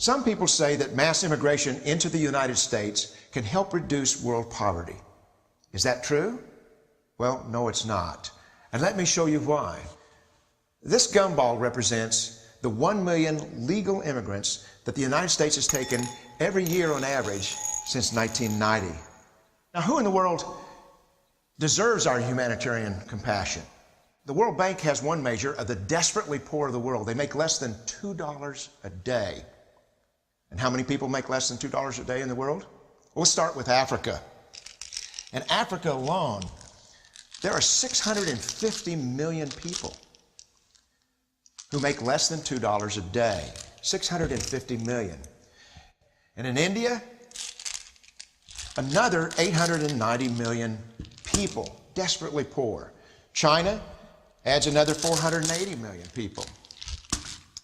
Some people say that mass immigration into the United States can help reduce world poverty. Is that true? Well, no, it's not. And let me show you why. This gumball represents the 1 million legal immigrants that the United States has taken every year on average since 1990. Now, who in the world deserves our humanitarian compassion? The World Bank has one measure of the desperately poor of the world. They make less than $2 a day. And how many people make less than $2 a day in the world? We'll start with Africa. In Africa alone, there are 650 million people who make less than $2 a day. 650 million. And in India, another 890 million people, desperately poor. China adds another 480 million people,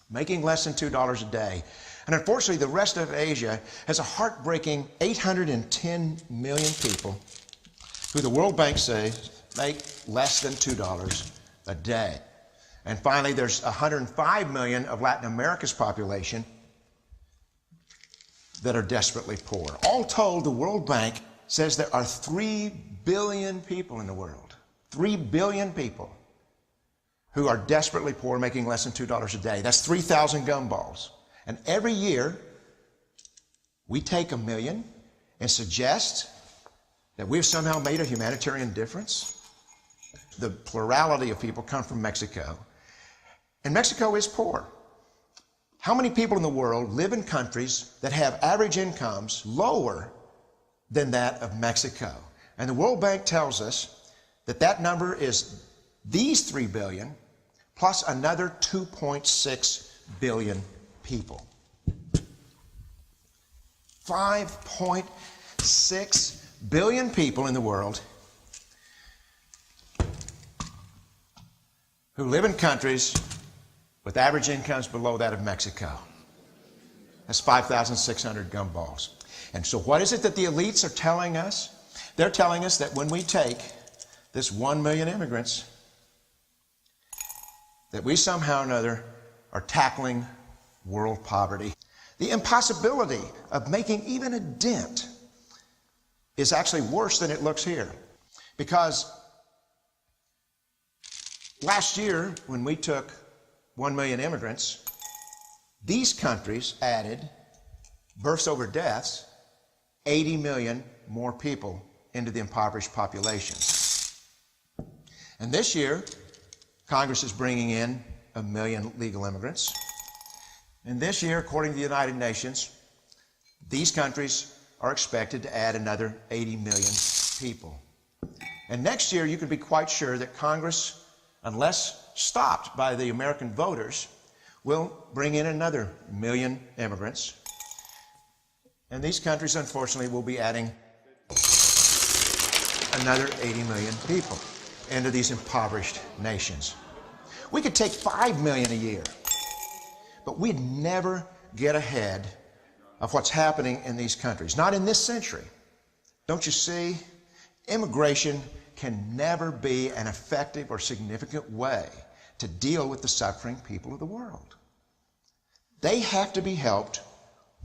making less than $2 a day. And unfortunately, the rest of Asia has a heartbreaking 810 million people who the World Bank says make less than $2 a day. And finally, there's 105 million of Latin America's population that are desperately poor. All told, the World Bank says there are 3 billion people in the world. 3 billion people who are desperately poor, making less than $2 a day. That's 3,000 gumballs. And every year, we take 1 million and suggest that we've somehow made a humanitarian difference. The plurality of people come from Mexico. And Mexico is poor. How many people in the world live in countries that have average incomes lower than that of Mexico? And the World Bank tells us that that number is these 3 billion plus another 2.6 billion people. 5.6 billion people in the world who live in countries with average incomes below that of Mexico. That's 5,600 gumballs. And so what is it that the elites are telling us? They're telling us that when we take this 1 million immigrants, that we somehow or another are tackling world poverty. The impossibility of making even a dent is actually worse than it looks here. Because last year, when we took 1 million immigrants, these countries added, births over deaths, 80 million more people into the impoverished populations. And this year, Congress is bringing in 1 million legal immigrants. And this year, according to the United Nations, these countries are expected to add another 80 million people. And next year, you can be quite sure that Congress, unless stopped by the American voters, will bring in another 1 million immigrants. And these countries, unfortunately, will be adding another 80 million people into these impoverished nations. We could take 5 million a year, but we'd never get ahead of what's happening in these countries. Not in this century. Don't you see? Immigration can never be an effective or significant way to deal with the suffering people of the world. They have to be helped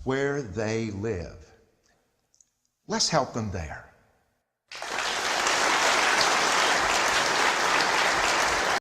where they live. Let's help them there.